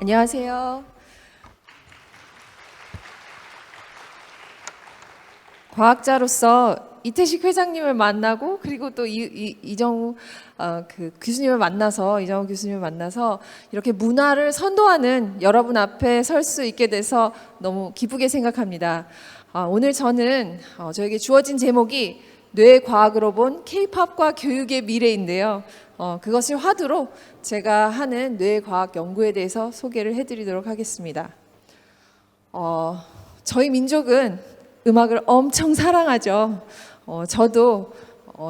안녕하세요. 과학자로서 이태식 회장님을 만나고 그리고 또 이정우 교수님을 만나서 이정우 교수님을 만나서 이렇게 문화를 선도하는 여러분 앞에 설 수 있게 돼서 너무 기쁘게 생각합니다. 오늘 저는 저에게 주어진 제목이 뇌과학으로 본 K-팝과 교육의 미래인데요. 그것을 화두로 제가 하는 뇌과학 연구에 대해서 소개를 해드리도록 하겠습니다. 저희 민족은 음악을 엄청 사랑하죠. 저도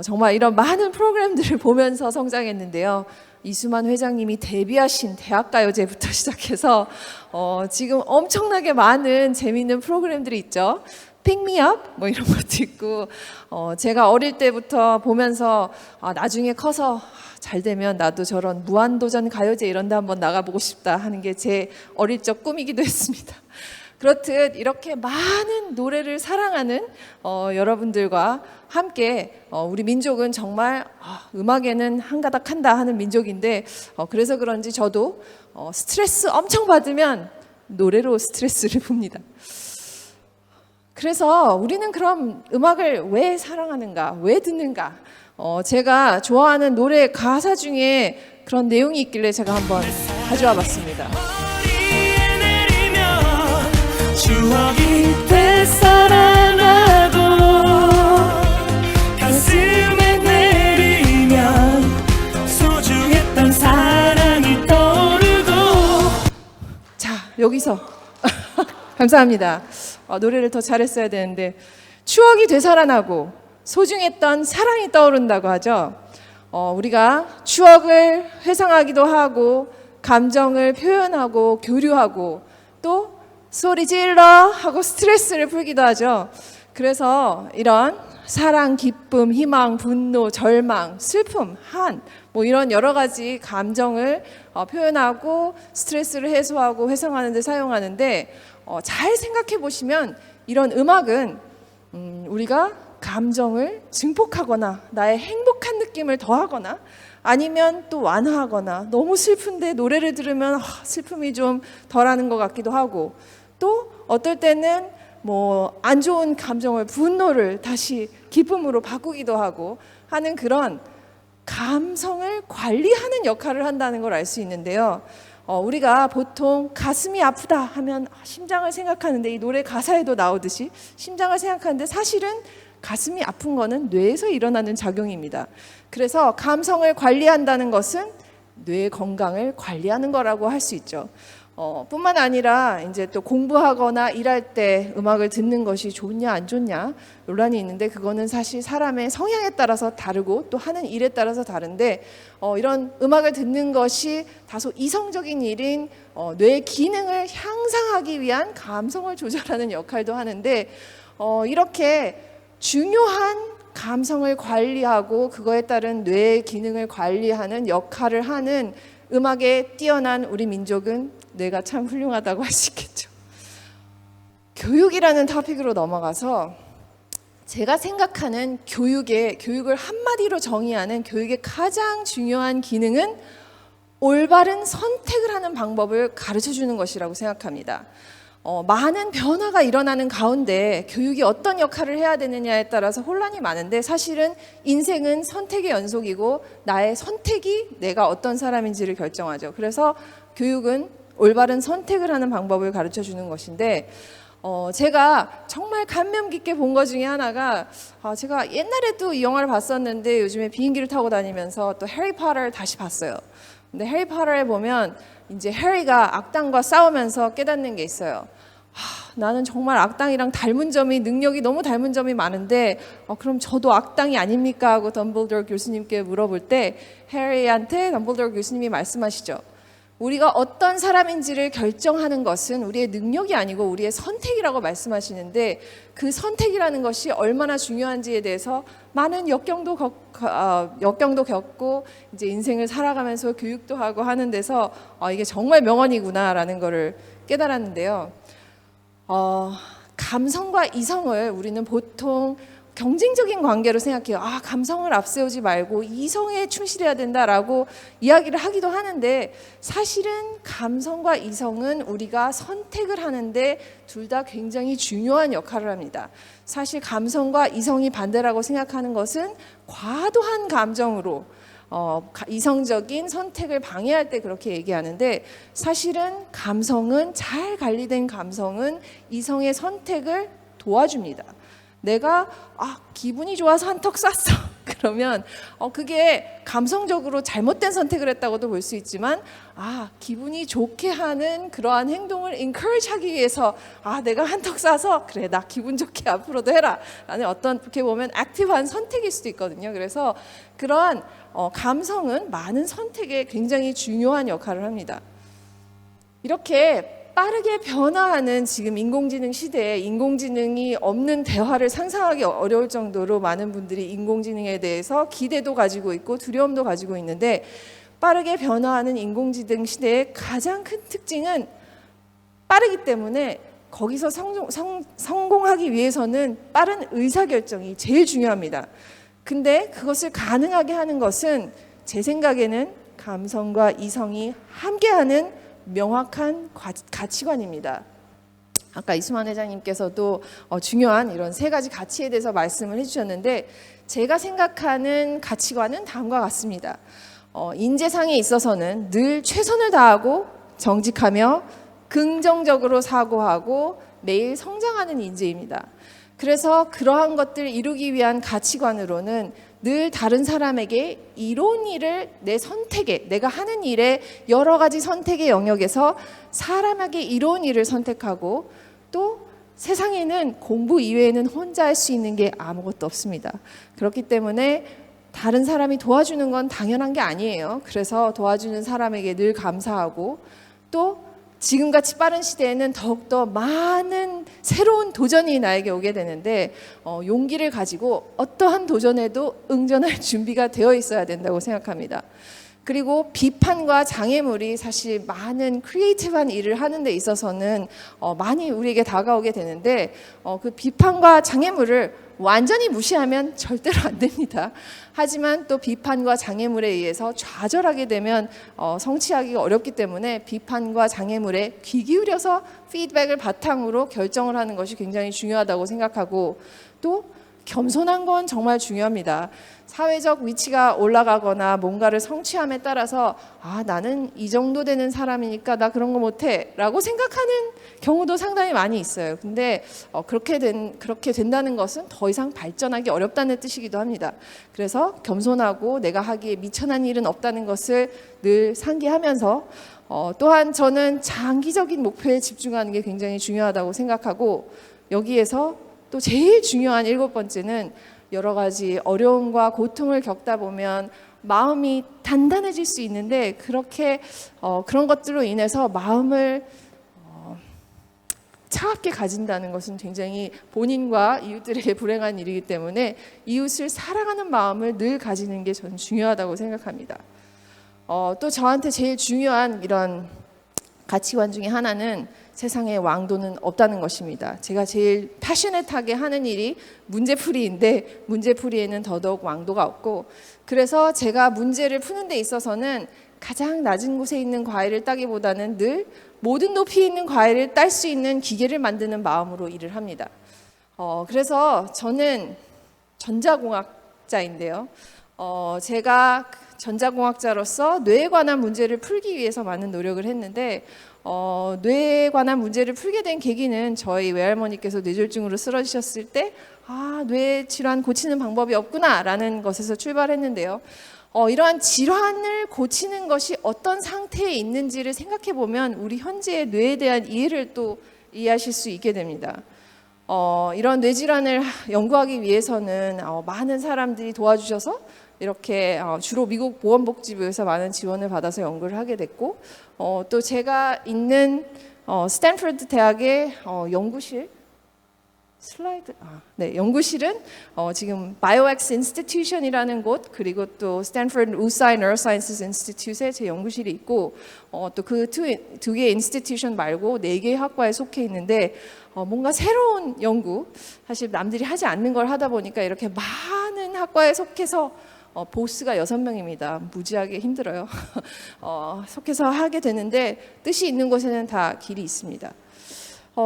정말 이런 많은 프로그램들을 보면서 성장했는데요. 이수만 회장님이 데뷔하신 대학가요제부터 시작해서 지금 엄청나게 많은 재미있는 프로그램들이 있죠. Pick Me Up 뭐 이런 것도 있고 제가 어릴 때부터 보면서 나중에 커서 잘 되면 나도 저런 무한도전 가요제 이런 데 한번 나가보고 싶다 하는 게 제 어릴 적 꿈이기도 했습니다. 그렇듯 이렇게 많은 노래를 사랑하는 여러분들과 함께 우리 민족은 정말 음악에는 한가닥 한다 하는 민족인데 그래서 그런지 저도 스트레스 엄청 받으면 노래로 스트레스를 풉니다. 그래서 우리는 그럼 음악을 왜 사랑하는가, 왜 듣는가? 제가 좋아하는 노래 가사 중에 그런 내용이 있길래 제가 한번 가져와 봤습니다. 추억이 되살아나고 가슴에 내리면 소중했던 사랑이 떠오르고. 자, 여기서 감사합니다. 노래를 더 잘했어야 되는데 추억이 되살아나고 소중했던 사랑이 떠오른다고 하죠. 우리가 추억을 회상하기도 하고 감정을 표현하고 교류하고 또 소리 질러 하고 스트레스를 풀기도 하죠. 그래서 이런 사랑, 기쁨, 희망, 분노, 절망, 슬픔, 뭐 이런 여러 가지 감정을 표현하고 스트레스를 해소하고 회상하는 데 사용하는데 잘 생각해 보시면 이런 음악은 우리가 감정을 증폭하거나 나의 행복한 느낌을 더하거나 아니면 또 완화하거나 너무 슬픈데 노래를 들으면 슬픔이 좀 덜하는 것 같기도 하고 또 어떨 때는 뭐 안 좋은 감정을 분노를 다시 기쁨으로 바꾸기도 하고 하는 그런 감성을 관리하는 역할을 한다는 걸 알 수 있는데요. 우리가 보통 가슴이 아프다 하면 심장을 생각하는데 이 노래 가사에도 나오듯이 심장을 생각하는데 사실은 가슴이 아픈 거는 뇌에서 일어나는 작용입니다. 그래서 감성을 관리한다는 것은 뇌 건강을 관리하는 거라고 할 수 있죠. 뿐만 아니라 이제 또 공부하거나 일할 때 음악을 듣는 것이 좋냐 안 좋냐 논란이 있는데 그거는 사실 사람의 성향에 따라서 다르고 또 하는 일에 따라서 다른데 이런 음악을 듣는 것이 다소 이성적인 일인 뇌 기능을 향상하기 위한 감성을 조절하는 역할도 하는데 이렇게 중요한 감성을 관리하고 그거에 따른 뇌 기능을 관리하는 역할을 하는 음악에 뛰어난 우리 민족은 뇌가 참 훌륭하다고 할 수 있겠죠. 교육이라는 토픽으로 넘어가서 제가 생각하는 교육을 한마디로 정의하는 교육의 가장 중요한 기능은 올바른 선택을 하는 방법을 가르쳐 주는 것이라고 생각합니다. 많은 변화가 일어나는 가운데 교육이 어떤 역할을 해야 되느냐에 따라서 혼란이 많은데 사실은 인생은 선택의 연속이고 나의 선택이 내가 어떤 사람인지를 결정하죠. 그래서 교육은 올바른 선택을 하는 방법을 가르쳐 주는 것인데 제가 정말 감명 깊게 본 것 중에 하나가 제가 옛날에도 이 영화를 봤었는데 요즘에 비행기를 타고 다니면서 또 해리포터를 다시 봤어요. 근데 해리포터에 보면 이제 해리가 악당과 싸우면서 깨닫는 게 있어요. 나는 정말 악당이랑 닮은 점이 능력이 너무 닮은 점이 많은데 그럼 저도 악당이 아닙니까? 하고 덤블도어 교수님께 물어볼 때 해리한테 덤블도어 교수님이 말씀하시죠. 우리가 어떤 사람인지를 결정하는 것은 우리의 능력이 아니고 우리의 선택이라고 말씀하시는데 그 선택이라는 것이 얼마나 중요한지에 대해서 많은 역경도 겪고 이제 인생을 살아가면서 교육도 하고 하는 데서 이게 정말 명언이구나라는 것을 깨달았는데요. 감성과 이성을 우리는 보통 경쟁적인 관계로 생각해요. 아, 감성을 앞세우지 말고 이성에 충실해야 된다라고 이야기를 하기도 하는데 사실은 감성과 이성은 우리가 선택을 하는데 둘 다 굉장히 중요한 역할을 합니다. 사실 감성과 이성이 반대라고 생각하는 것은 과도한 감정으로 이성적인 선택을 방해할 때 그렇게 얘기하는데 사실은 감성은 잘 관리된 감성은 이성의 선택을 도와줍니다. 내가 기분이 좋아서 한턱 쐈어. 그러면 그게 감성적으로 잘못된 선택을 했다고도 볼 수 있지만 기분이 좋게 하는 그러한 행동을 encourage하기 위해서 내가 한턱 쏴서 그래 나 기분 좋게 앞으로도 해라 라는 어떤 어떻게 보면 액티브한 선택일 수도 있거든요. 그래서 그러한 감성은 많은 선택에 굉장히 중요한 역할을 합니다. 이렇게 빠르게 변화하는 지금 인공지능 시대에 인공지능이 없는 대화를 상상하기 어려울 정도로 많은 분들이 인공지능에 대해서 기대도 가지고 있고 두려움도 가지고 있는데 빠르게 변화하는 인공지능 시대의 가장 큰 특징은 빠르기 때문에 거기서 성공하기 위해서는 빠른 의사결정이 제일 중요합니다. 근데 그것을 가능하게 하는 것은 제 생각에는 감성과 이성이 함께하는 명확한 가치관입니다. 아까 이수만 회장님께서도 중요한 이런 세 가지 가치에 대해서 말씀을 해주셨는데 제가 생각하는 가치관은 다음과 같습니다. 인재상에 있어서는 늘 최선을 다하고 정직하며 긍정적으로 사고하고 매일 성장하는 인재입니다. 그래서 그러한 것들을 이루기 위한 가치관으로는 늘 다른 사람에게 이로운 일을 내 선택에 내가 하는 일에 여러 가지 선택의 영역에서 사람에게 이로운 일을 선택하고 또 세상에는 공부 이외에는 혼자 할 수 있는 게 아무것도 없습니다. 그렇기 때문에 다른 사람이 도와주는 건 당연한 게 아니에요. 그래서 도와주는 사람에게 늘 감사하고 또 지금같이 빠른 시대에는 더욱더 많은 새로운 도전이 나에게 오게 되는데 용기를 가지고 어떠한 도전에도 응전할 준비가 되어 있어야 된다고 생각합니다. 그리고 비판과 장애물이 사실 많은 크리에이티브한 일을 하는 데 있어서는 많이 우리에게 다가오게 되는데 그 비판과 장애물을 완전히 무시하면 절대로 안 됩니다. 하지만 또 비판과 장애물에 의해서 좌절하게 되면 성취하기가 어렵기 때문에 비판과 장애물에 귀 기울여서 피드백을 바탕으로 결정을 하는 것이 굉장히 중요하다고 생각하고 또 겸손한 건 정말 중요합니다. 사회적 위치가 올라가거나 뭔가를 성취함에 따라서 나는 이 정도 되는 사람이니까 나 그런 거 못해 라고 생각하는 경우도 상당히 많이 있어요. 근데 그렇게 된다는 것은 더 이상 발전하기 어렵다는 뜻이기도 합니다. 그래서 겸손하고 내가 하기에 미천한 일은 없다는 것을 늘 상기하면서 또한 저는 장기적인 목표에 집중하는 게 굉장히 중요하다고 생각하고 여기에서 또 제일 중요한 7번째는 여러 가지 어려움과 고통을 겪다 보면 마음이 단단해질 수 있는데 그렇게 그런 것들로 인해서 마음을 차갑게 가진다는 것은 굉장히 본인과 이웃들에게 불행한 일이기 때문에 이웃을 사랑하는 마음을 늘 가지는 게 저는 중요하다고 생각합니다. 또 저한테 제일 중요한 이런 가치관 중에 하나는 세상에 왕도는 없다는 것입니다. 제가 제일 패셔넷하게 하는 일이 문제풀이인데 문제풀이에는 더더욱 왕도가 없고 그래서 제가 문제를 푸는 데 있어서는 가장 낮은 곳에 있는 과일을 따기보다는 늘 모든 높이에 있는 과일을 딸 수 있는 기계를 만드는 마음으로 일을 합니다. 그래서 저는 전자공학자인데요. 제가 전자공학자로서 뇌에 관한 문제를 풀기 위해서 많은 노력을 했는데 뇌에 관한 문제를 풀게 된 계기는 저희 외할머니께서 뇌졸중으로 쓰러지셨을 때 뇌 질환 고치는 방법이 없구나라는 것에서 출발했는데요. 이러한 질환을 고치는 것이 어떤 상태에 있는지를 생각해 보면 우리 현재의 뇌에 대한 이해를 또 이해하실 수 있게 됩니다. 이런 뇌질환을 연구하기 위해서는 많은 사람들이 도와주셔서 이렇게 주로 미국 보건복지부에서 많은 지원을 받아서 연구를 하게 됐고 또 제가 있는 스탠퍼드 대학의 연구실 슬라이드. 네, 연구실은 지금 바이오엑스 인스티튜션이라는 곳 그리고 또 스탠퍼드 우사이 뉴로사이언스 인스티튜트에 제 연구실이 있고 또 그 두 개의 인스티튜션 말고 4개의 학과에 속해 있는데 뭔가 새로운 연구 사실 남들이 하지 않는 걸 하다 보니까 이렇게 많은 학과에 속해서 보스가 6명입니다. 무지하게 힘들어요. 속해서 하게 되는데 뜻이 있는 곳에는 다 길이 있습니다.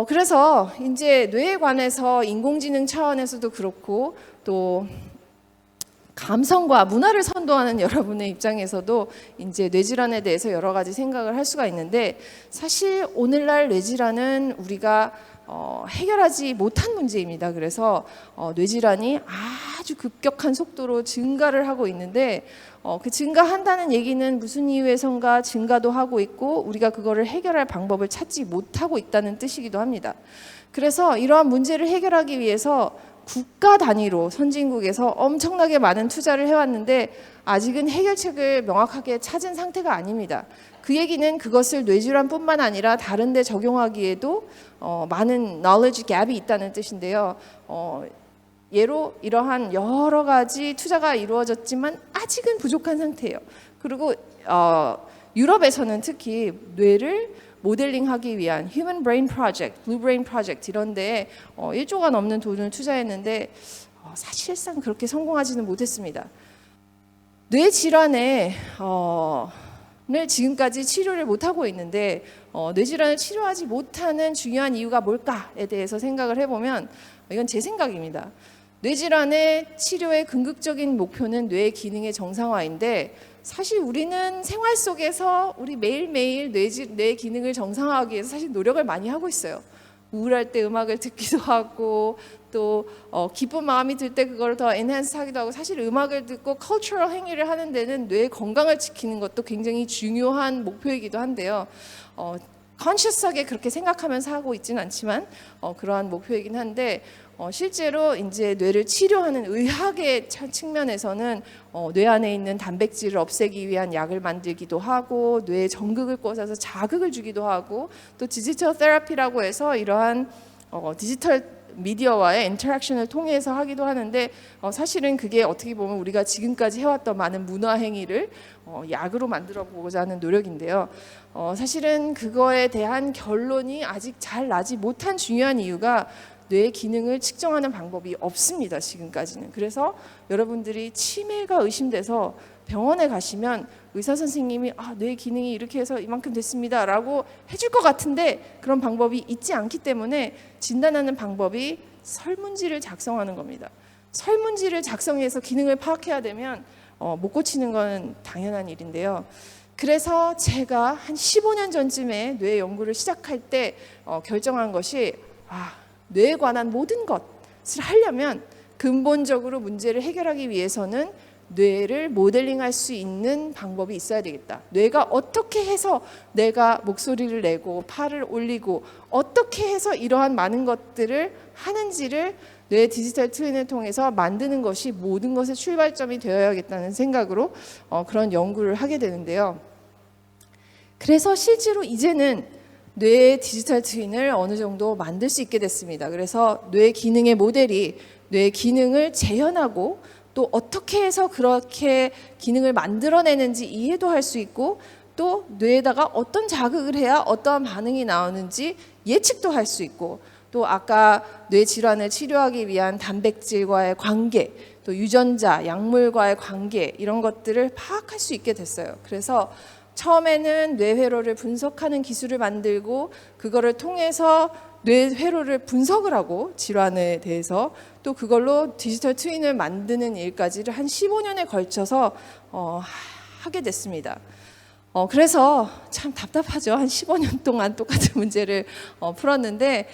그래서 이제 뇌에 관해서 인공지능 차원에서도 그렇고 또 감성과 문화를 선도하는 여러분의 입장에서도 이제 뇌질환에 대해서 여러 가지 생각을 할 수가 있는데 사실 오늘날 뇌질환은 우리가 해결하지 못한 문제입니다. 그래서 뇌질환이 아주 급격한 속도로 증가를 하고 있는데 그 증가한다는 얘기는 무슨 이유에선가 증가도 하고 있고 우리가 그거를 해결할 방법을 찾지 못하고 있다는 뜻이기도 합니다. 그래서 이러한 문제를 해결하기 위해서 국가 단위로 선진국에서 엄청나게 많은 투자를 해왔는데 아직은 해결책을 명확하게 찾은 상태가 아닙니다. 그 얘기는 그것을 뇌질환뿐만 아니라 다른 데 적용하기에도 많은 knowledge gap이 있다는 뜻인데요. 예로 이러한 여러 가지 투자가 이루어졌지만 아직은 부족한 상태예요. 그리고 유럽에서는 특히 뇌를 모델링하기 위한 Human Brain Project, Blue Brain Project 이런 데에 1조가 넘는 돈을 투자했는데 사실상 그렇게 성공하지는 못했습니다. 뇌 질환에 를 지금까지 치료를 못하고 있는데 뇌질환을 치료하지 못하는 중요한 이유가 뭘까에 대해서 생각을 해보면 이건 제 생각입니다. 뇌질환의 치료의 궁극적인 목표는 뇌의 기능의 정상화인데 사실 우리는 생활 속에서 우리 매일매일 뇌 기능을 정상화하기 위해서 사실 노력을 많이 하고 있어요. 우울할 때 음악을 듣기도 하고 또 기쁜 마음이 들 때 그걸 더 엔핸스 하기도 하고 사실 음악을 듣고 컬처럴 행위를 하는 데는 뇌의 건강을 지키는 것도 굉장히 중요한 목표이기도 한데요. 컨셔스하게 그렇게 생각하면서 하고 있지는 않지만 그러한 목표이긴 한데 실제로 이제 뇌를 치료하는 의학의 측면에서는 뇌 안에 있는 단백질을 없애기 위한 약을 만들기도 하고 뇌에 전극을 꽂아서 자극을 주기도 하고 또 디지털 테라피라고 해서 이러한 디지털 미디어와의 인터랙션을 통해서 하기도 하는데 사실은 그게 어떻게 보면 우리가 지금까지 해왔던 많은 문화 행위를 약으로 만들어 보고자 하는 노력인데요. 사실은 그거에 대한 결론이 아직 잘 나지 못한 중요한 이유가 뇌의 기능을 측정하는 방법이 없습니다. 지금까지는. 그래서 여러분들이 치매가 의심돼서 병원에 가시면 의사 선생님이 뇌 기능이 이렇게 해서 이만큼 됐습니다 라고 해줄 것 같은데 그런 방법이 있지 않기 때문에 진단하는 방법이 설문지를 작성하는 겁니다. 설문지를 작성해서 기능을 파악해야 되면 못 고치는 건 당연한 일인데요. 그래서 제가 한 15년 전쯤에 뇌 연구를 시작할 때 결정한 것이 뇌에 관한 모든 것을 하려면 근본적으로 문제를 해결하기 위해서는 뇌를 모델링할 수 있는 방법이 있어야 되겠다. 뇌가 어떻게 해서 내가 목소리를 내고 팔을 올리고 어떻게 해서 이러한 많은 것들을 하는지를 뇌 디지털 트윈을 통해서 만드는 것이 모든 것의 출발점이 되어야겠다는 생각으로 그런 연구를 하게 되는데요. 그래서 실제로 이제는 뇌의 디지털 트윈을 어느 정도 만들 수 있게 됐습니다. 그래서 뇌 기능의 모델이 뇌 기능을 재현하고 또 어떻게 해서 그렇게 기능을 만들어내는지 이해도 할 수 있고 또 뇌에다가 어떤 자극을 해야 어떠한 반응이 나오는지 예측도 할 수 있고 또 아까 뇌 질환을 치료하기 위한 단백질과의 관계 또 유전자, 약물과의 관계 이런 것들을 파악할 수 있게 됐어요. 그래서 처음에는 뇌회로를 분석하는 기술을 만들고 그거를 통해서 뇌회로를 분석을 하고 질환에 대해서 또 그걸로 디지털 트윈을 만드는 일까지를 한 15년에 걸쳐서 하게 됐습니다. 그래서 참 답답하죠. 한 15년 동안 똑같은 문제를 풀었는데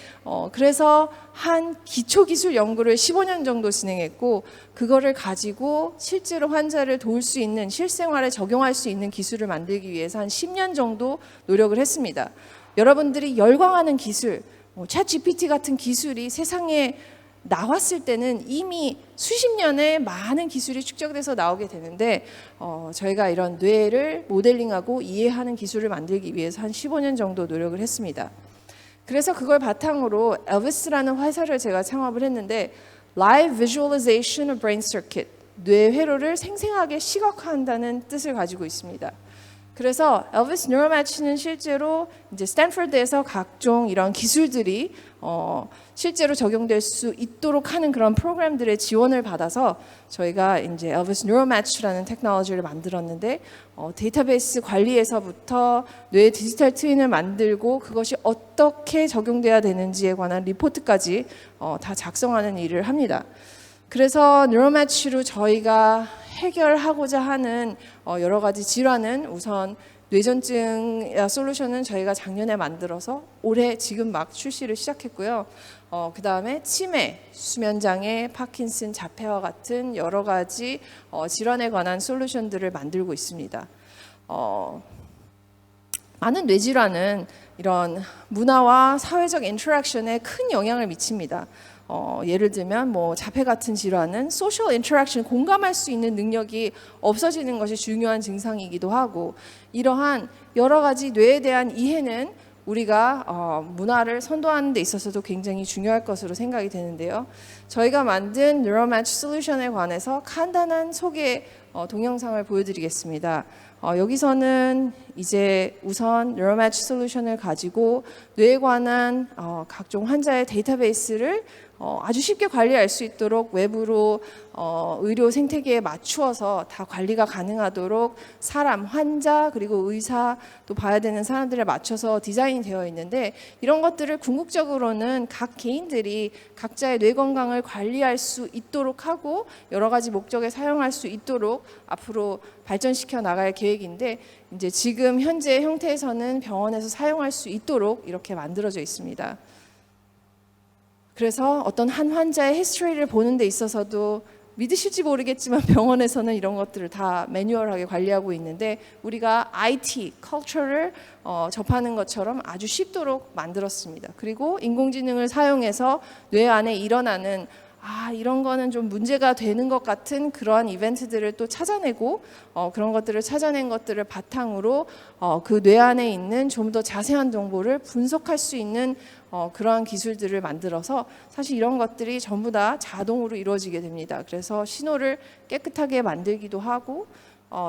그래서 한 기초기술 연구를 15년 정도 진행했고 그거를 가지고 실제로 환자를 도울 수 있는 실생활에 적용할 수 있는 기술을 만들기 위해서 한 10년 정도 노력을 했습니다. 여러분들이 열광하는 기술, 챗GPT 같은 기술이 세상에 나왔을 때는 이미 수십 년의 많은 기술이 축적돼서 나오게 되는데 저희가 이런 뇌를 모델링하고 이해하는 기술을 만들기 위해서 한 15년 정도 노력을 했습니다. 그래서 그걸 바탕으로 엘비스라는 회사를 제가 창업을 했는데 Live Visualization of Brain Circuit, 뇌 회로를 생생하게 시각화한다는 뜻을 가지고 있습니다. 그래서 엘비스 뉴로매치는 실제로 이제 스탠퍼드에서 각종 이런 기술들이 실제로 적용될 수 있도록 하는 그런 프로그램들의 지원을 받아서 저희가 이제 엘비스 뉴로매치라는 테크놀로지를 만들었는데 데이터베이스 관리에서부터 뇌 디지털 트윈을 만들고 그것이 어떻게 적용돼야 되는지에 관한 리포트까지 다 작성하는 일을 합니다. 그래서 뉴로매치로 저희가 해결하고자 하는 여러 가지 질환은 우선 뇌전증 솔루션은 저희가 작년에 만들어서 올해 지금 막 출시를 시작했고요. 그 다음에 치매, 수면장애, 파킨슨, 자폐와 같은 여러 가지 질환에 관한 솔루션들을 만들고 있습니다. 많은 뇌질환은 이런 문화와 사회적 인터랙션에 큰 영향을 미칩니다. 예를 들면 뭐 자폐 같은 질환은 소셜 인터랙션, 공감할 수 있는 능력이 없어지는 것이 중요한 증상이기도 하고 이러한 여러 가지 뇌에 대한 이해는 우리가 문화를 선도하는 데 있어서도 굉장히 중요할 것으로 생각이 되는데요. 저희가 만든 뉴로매치 솔루션에 관해서 간단한 소개 동영상을 보여드리겠습니다. 여기서는 이제 우선 뉴로매치 솔루션을 가지고 뇌에 관한 각종 환자의 데이터베이스를 아주 쉽게 관리할 수 있도록 외부로 의료 생태계에 맞추어서 다 관리가 가능하도록 사람, 환자 그리고 의사 또 봐야 되는 사람들에 맞춰서 디자인이 되어 있는데 이런 것들을 궁극적으로는 각 개인들이 각자의 뇌 건강을 관리할 수 있도록 하고 여러 가지 목적에 사용할 수 있도록 앞으로 발전시켜 나갈 계획인데 이제 지금 현재 형태에서는 병원에서 사용할 수 있도록 이렇게 만들어져 있습니다. 그래서 어떤 한 환자의 히스토리를 보는 데 있어서도 믿으실지 모르겠지만 병원에서는 이런 것들을 다 매뉴얼하게 관리하고 있는데 우리가 IT, 컬처를 접하는 것처럼 아주 쉽도록 만들었습니다. 그리고 인공지능을 사용해서 뇌 안에 일어나는 이런 거는 좀 문제가 되는 것 같은 그러한 이벤트들을 또 찾아내고 그런 것들을 찾아낸 것들을 바탕으로 그 뇌 안에 있는 좀 더 자세한 정보를 분석할 수 있는 그러한 기술들을 만들어서 사실 이런 것들이 전부 다 자동으로 이루어지게 됩니다. 그래서 신호를 깨끗하게 만들기도 하고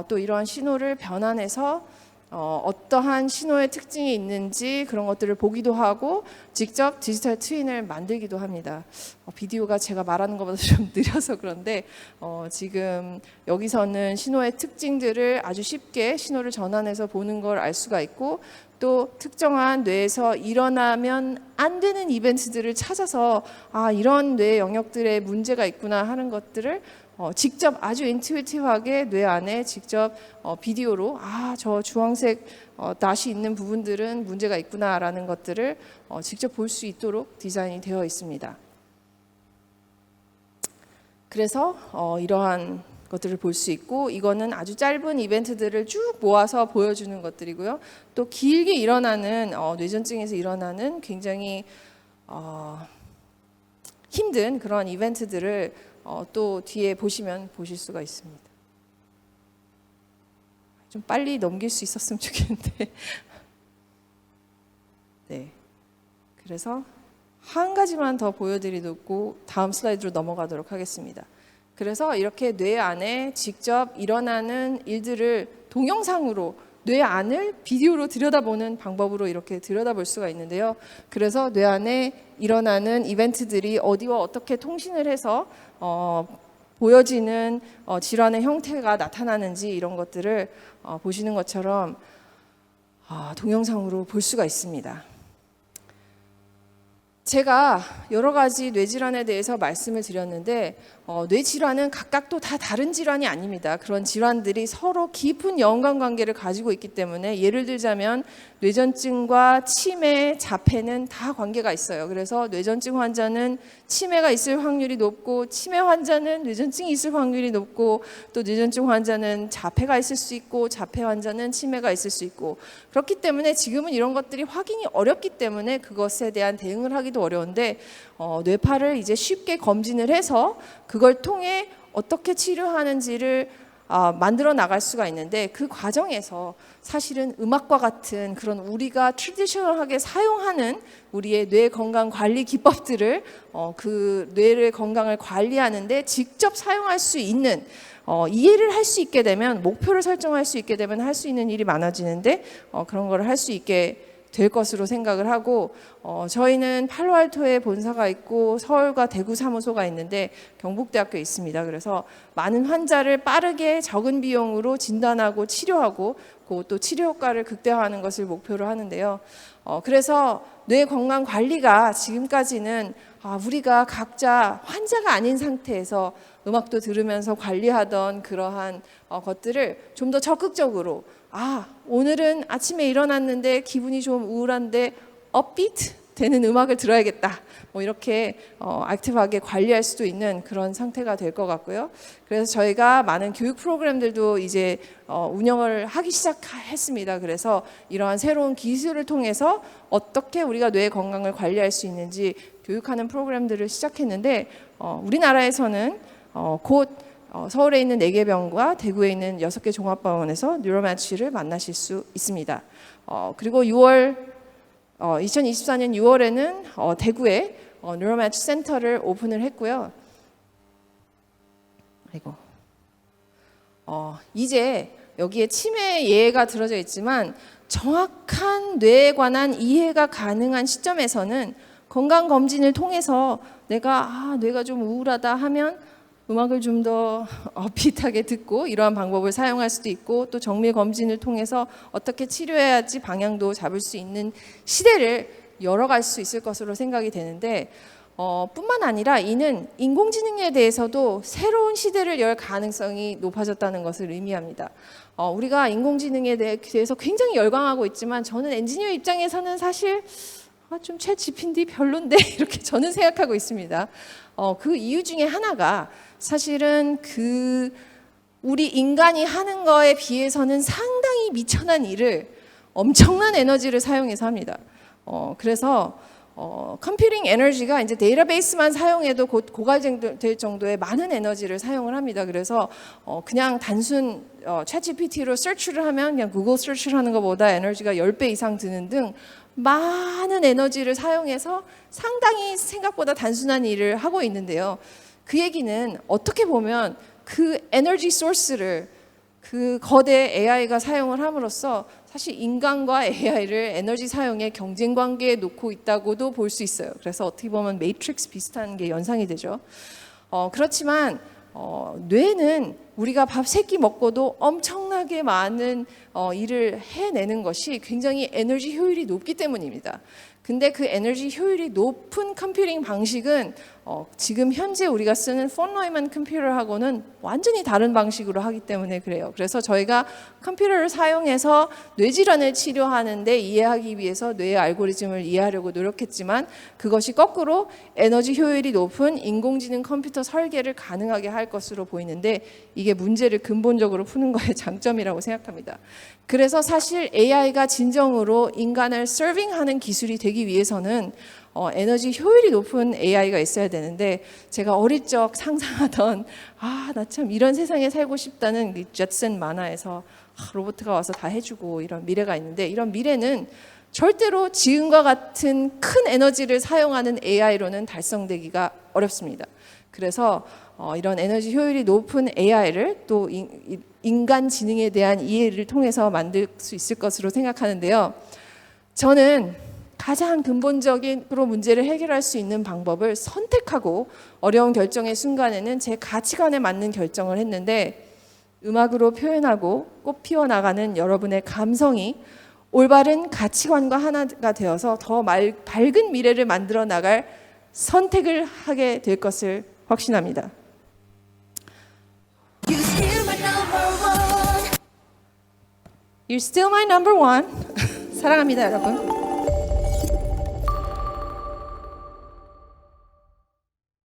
또 이러한 신호를 변환해서 어떠한 신호의 특징이 있는지 그런 것들을 보기도 하고 직접 디지털 트윈을 만들기도 합니다. 비디오가 제가 말하는 것보다 좀 느려서 그런데 지금 여기서는 신호의 특징들을 아주 쉽게 신호를 전환해서 보는 걸 알 수가 있고 또 특정한 뇌에서 일어나면 안 되는 이벤트들을 찾아서 이런 뇌 영역들에 문제가 있구나 하는 것들을 직접 아주 인투이티브하게 뇌 안에 직접 비디오로 저 주황색 닷이 있는 부분들은 문제가 있구나라는 것들을 직접 볼 수 있도록 디자인이 되어 있습니다. 그래서 이러한 것들을 볼 수 있고 이거는 아주 짧은 이벤트들을 쭉 모아서 보여주는 것들이고요. 또 길게 일어나는 뇌전증에서 일어나는 굉장히 힘든 그런 이벤트들을 또 뒤에 보시면 보실 수가 있습니다. 좀 빨리 넘길 수 있었으면 좋겠는데 네, 그래서 한 가지만 더 보여드리고 다음 슬라이드로 넘어가도록 하겠습니다. 그래서 이렇게 뇌 안에 직접 일어나는 일들을 동영상으로 뇌 안을 비디오로 들여다보는 방법으로 이렇게 들여다볼 수가 있는데요. 그래서 뇌 안에 일어나는 이벤트들이 어디와 어떻게 통신을 해서 보여지는 질환의 형태가 나타나는지 이런 것들을 보시는 것처럼 동영상으로 볼 수가 있습니다. 제가 여러 가지 뇌질환에 대해서 말씀을 드렸는데 뇌질환은 각각 또 다 다른 질환이 아닙니다. 그런 질환들이 서로 깊은 연관관계를 가지고 있기 때문에 예를 들자면 뇌전증과 치매, 자폐는 다 관계가 있어요. 그래서 뇌전증 환자는 치매가 있을 확률이 높고 치매 환자는 뇌전증이 있을 확률이 높고 또 뇌전증 환자는 자폐가 있을 수 있고 자폐 환자는 치매가 있을 수 있고 그렇기 때문에 지금은 이런 것들이 확인이 어렵기 때문에 그것에 대한 대응을 하기도 어려운데 뇌파를 이제 쉽게 검진을 해서 그걸 통해 어떻게 치료하는지를 만들어 나갈 수가 있는데 그 과정에서 사실은 음악과 같은 그런 우리가 트래디셔널하게 사용하는 우리의 뇌 건강 관리 기법들을 그 뇌의 건강을 관리하는데 직접 사용할 수 있는 이해를 할 수 있게 되면 목표를 설정할 수 있게 되면 할 수 있는 일이 많아지는데 그런 걸 할 수 있게 될 것으로 생각을 하고 저희는 팔로알토에 본사가 있고 서울과 대구 사무소가 있는데 경북대학교에 있습니다. 그래서 많은 환자를 빠르게 적은 비용으로 진단하고 치료하고 또 치료 효과를 극대화하는 것을 목표로 하는데요. 그래서 뇌 건강 관리가 지금까지는 우리가 각자 환자가 아닌 상태에서 음악도 들으면서 관리하던 그러한 것들을 좀 더 적극적으로 오늘은 아침에 일어났는데 기분이 좀 우울한데 업비트 되는 음악을 들어야겠다. 이렇게 액티브하게 관리할 수도 있는 그런 상태가 될 것 같고요. 그래서 저희가 많은 교육 프로그램들도 이제 운영을 하기 시작했습니다. 그래서 이러한 새로운 기술을 통해서 어떻게 우리가 뇌 건강을 관리할 수 있는지 교육하는 프로그램들을 시작했는데 우리나라에서는 곧 서울에 있는 4개 병과 대구에 있는 6개 종합병원에서 뉴로매치를 만나실 수 있습니다. 그리고 2024년 6월에는 대구에 뉴로매치 센터를 오픈을 했고요. 이제 여기에 치매 예가 들어져 있지만 정확한 뇌에 관한 이해가 가능한 시점에서는 건강검진을 통해서 뇌가 좀 우울하다 하면 음악을 좀 더 업비트하게 듣고 이러한 방법을 사용할 수도 있고 또 정밀 검진을 통해서 어떻게 치료해야지 방향도 잡을 수 있는 시대를 열어갈 수 있을 것으로 생각이 되는데 뿐만 아니라 이는 인공지능에 대해서도 새로운 시대를 열 가능성이 높아졌다는 것을 의미합니다. 우리가 인공지능에 대해서 굉장히 열광하고 있지만 저는 엔지니어 입장에서는 사실 좀 챗GPT 별론데 이렇게 저는 생각하고 있습니다. 그 이유 중에 하나가 사실은 우리 인간이 하는 거에 비해서는 상당히 미천한 일을 엄청난 에너지를 사용해서 합니다. 그래서 컴퓨팅 에너지가 이제 데이터베이스만 사용해도 고갈될 정도의 많은 에너지를 사용을 합니다. 그래서 그냥 단순 챗GPT로 서치를 하면 그냥 구글 서치를 하는 것보다 에너지가 10배 이상 드는 등 많은 에너지를 사용해서 상당히 생각보다 단순한 일을 하고 있는데요. 그 얘기는 어떻게 보면 그 에너지 소스를 그 거대 AI가 사용을 함으로써 사실 인간과 AI를 에너지 사용의 경쟁 관계에 놓고 있다고도 볼 수 있어요. 그래서 어떻게 보면 매트릭스 비슷한 게 연상이 되죠. 그렇지만 뇌는 우리가 밥 3끼 먹고도 엄청나게 많은 일을 해내는 것이 굉장히 에너지 효율이 높기 때문입니다. 근데 그 에너지 효율이 높은 컴퓨팅 방식은 지금 현재 우리가 쓰는 폰 노이먼 컴퓨터하고는 완전히 다른 방식으로 하기 때문에 그래요. 그래서 저희가 컴퓨터를 사용해서 뇌질환을 치료하는데 이해하기 위해서 뇌의 알고리즘을 이해하려고 노력했지만 그것이 거꾸로 에너지 효율이 높은 인공지능 컴퓨터 설계를 가능하게 할 것으로 보이는데 이게 문제를 근본적으로 푸는 거의 장점이라고 생각합니다. 그래서 사실 AI가 진정으로 인간을 서빙하는 기술이 되기 위해서는 에너지 효율이 높은 AI가 있어야 되는데 제가 어릴 적 상상하던 나 참 이런 세상에 살고 싶다는 jetson 만화에서 로봇가 와서 다 해주고 이런 미래가 있는데 이런 미래는 절대로 지금과 같은 큰 에너지를 사용하는 AI로는 달성되기가 어렵습니다. 그래서 이런 에너지 효율이 높은 AI를 또 인간 지능에 대한 이해를 통해서 만들 수 있을 것으로 생각하는데요. 저는 가장 근본적으로 문제를 해결할 수 있는 방법을 선택하고 어려운 결정의 순간에는 제 가치관에 맞는 결정을 했는데 음악으로 표현하고 꽃 피워나가는 여러분의 감성이 올바른 가치관과 하나가 되어서 더 밝은 미래를 만들어 나갈 선택을 하게 될 것을 확신합니다. You're still my number one. 사랑합니다, 여러분.